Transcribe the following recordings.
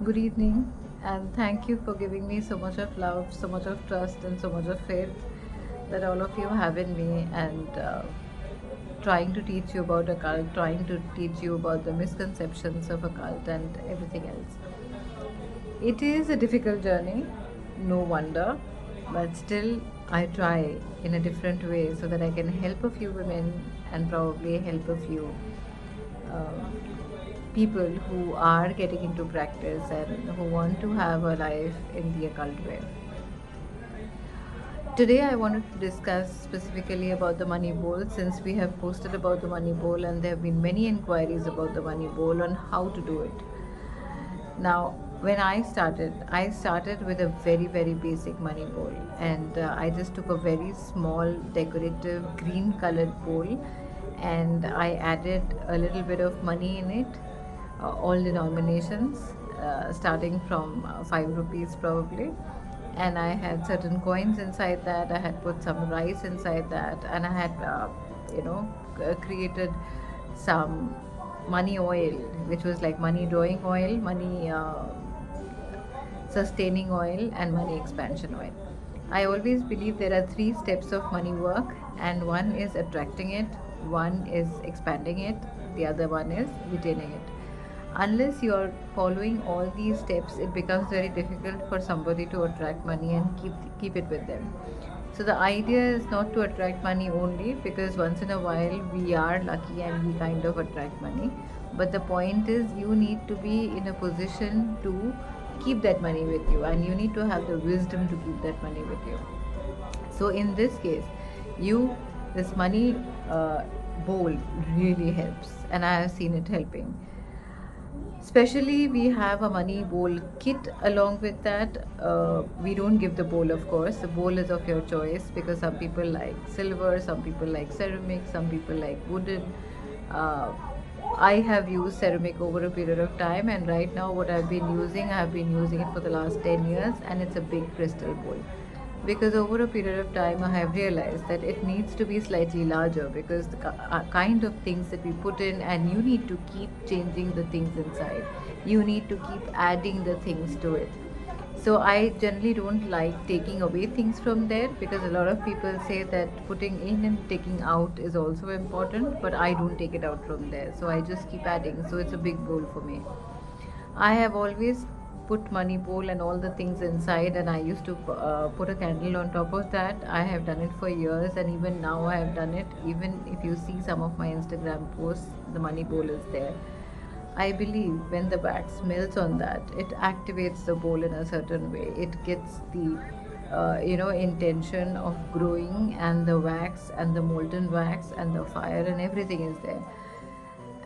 Good evening, and thank you for giving me so much of love, so much of trust, and so much of faith that all of you have in me, and trying to teach you about a cult, trying to teach you about the misconceptions of a cult, and everything else. It is a difficult journey, no wonder, but still, I try in a different way so that I can help a few women and probably help a few um, people who are getting into practice and who want to have a life in the occult way. Today, I wanted to discuss specifically about the money bowl since we have posted about the money bowl and there have been many inquiries about the money bowl on how to do it. Now, when I started with a very, very basic money bowl, and I just took a very small decorative green colored bowl and I added a little bit of money in it, all denominations, starting from 5 rupees probably. And I had certain coins inside that. I had put some rice inside that, and I had, created some money oil, which was like money drawing oil, money sustaining oil, and money expansion oil. I always believe there are three steps of money work, and one is attracting it, one is expanding it, the other one is retaining it. Unless you're following all these steps, it becomes very difficult for somebody to attract money and keep it with them. So the idea is not to attract money only, because once in a while we are lucky and we kind of attract money. But the point is you need to be in a position to keep that money with you, and you need to have the wisdom to keep that money with you. So in this case, you this money bowl really helps, and I have seen it helping. Especially, we have a money bowl kit along with that. We don't give the bowl, of course. The bowl is of your choice because some people like silver, some people like ceramic, some people like wooden. Uh, I have used ceramic over a period of time, and right now, what I have been using it for the last 10 years, and it's a big crystal bowl, because over a period of time I have realized that it needs to be slightly larger, because the kind of things that we put in, and you need to keep changing the things inside, you need to keep adding the things to it. So I generally don't like taking away things from there, because a lot of people say that putting in and taking out is also important, but I don't take it out from there, so I just keep adding, so it's a big goal for me. I have always put money bowl and all the things inside, and I used to put a candle on top of that. I have done it for years, and even now I have done it. Even if you see some of my Instagram posts, the money bowl is there. I believe when the wax melts on that, it activates the bowl in a certain way. It gets the intention of growing, and the wax and the molten wax and the fire and everything is there,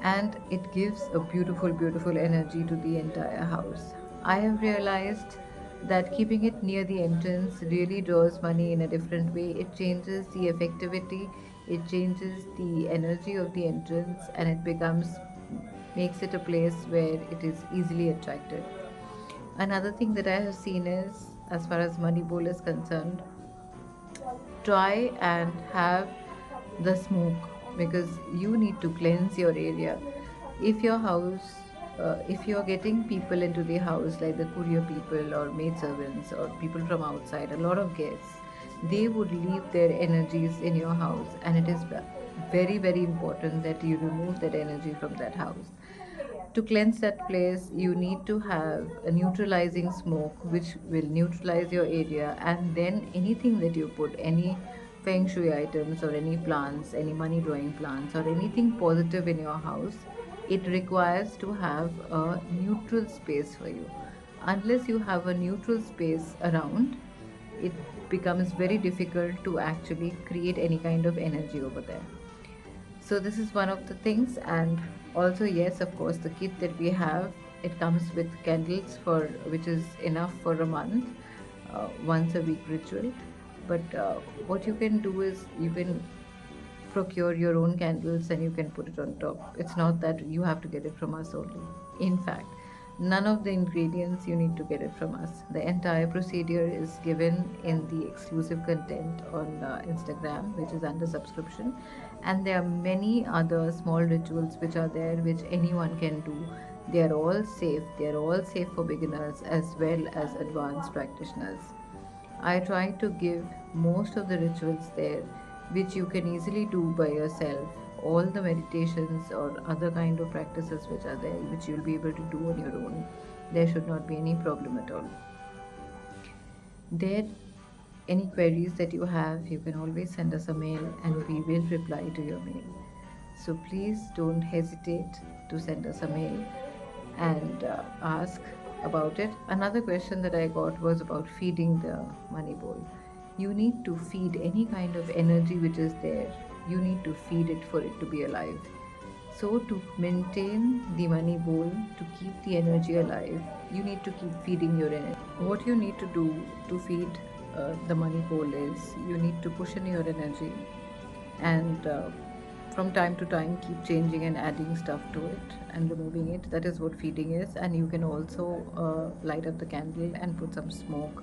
and it gives a beautiful, beautiful energy to the entire house. I have realized that keeping it near the entrance really draws money in a different way. It changes the effectivity, it changes the energy of the entrance, and it makes it a place where it is easily attracted. Another thing that I have seen is, as far as money bowl is concerned, try and have the smoke, because you need to cleanse your area. If your house if you're getting people into the house, like the courier people or maid servants or people from outside, a lot of guests, they would leave their energies in your house, and it is very, very important that you remove that energy from that house. To cleanse that place, you need to have a neutralizing smoke which will neutralize your area, and then anything that you put, any feng shui items or any plants, any money drawing plants, or anything positive in your house, it requires to have a neutral space for you. Unless you have a neutral space around, it becomes very difficult to actually create any kind of energy over there. So this is one of the things. And also, yes, of course, the kit that we have, it comes with candles, for which is enough for a month, once a week ritual. But what you can do is you can procure your own candles and you can put it on top. It's not that you have to get it from us only. In fact, none of the ingredients you need to get it from us. The entire procedure is given in the exclusive content on Instagram, which is under subscription. And there are many other small rituals which are there, which anyone can do. They are all safe. They are all safe for beginners as well as advanced practitioners. I try to give most of the rituals there, which you can easily do by yourself. All the meditations or other kind of practices which are there, which you'll be able to do on your own. There should not be any problem at all. There, any queries that you have, you can always send us a mail and we will reply to your mail. So please don't hesitate to send us a mail and ask about it. Another question that I got was about feeding the money bowl. You need to feed any kind of energy which is there. You need to feed it for it to be alive. So, to maintain the money bowl, to keep the energy alive, you need to keep feeding your energy. What you need to do to feed the money bowl is you need to push in your energy and from time to time keep changing and adding stuff to it and removing it. That is what feeding is. And you can also light up the candle and put some smoke,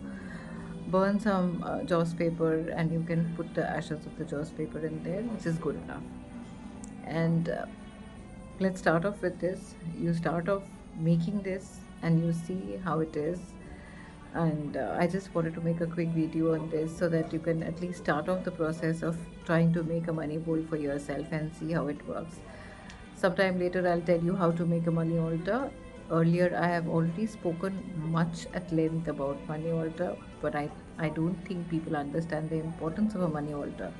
burn some joss paper, and you can put the ashes of the joss paper in there, which is good enough. And let's start off with this. You start off making this and you see how it is. And I just wanted to make a quick video on this so that you can at least start off the process of trying to make a money bowl for yourself and see how it works. Sometime later I'll tell you how to make a money altar. Earlier I have already spoken much at length about money altar, but I don't think people understand the importance of a money altar.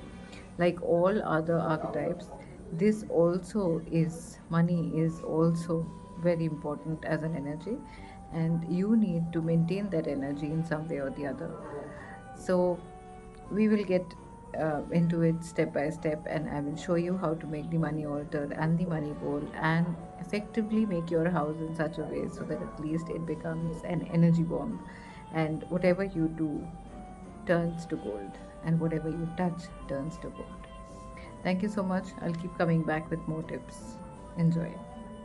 Like all other archetypes, this also is money is also very important as an energy, and you need to maintain that energy in some way or the other. So we will get into it step by step, and I will show you how to make the money altar and the money bowl and effectively make your house in such a way so that at least it becomes an energy bomb, and whatever you do turns to gold, and whatever you touch turns to gold. Thank you so much. I'll keep coming back with more tips. Enjoy.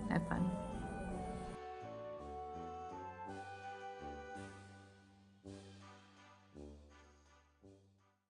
Have fun.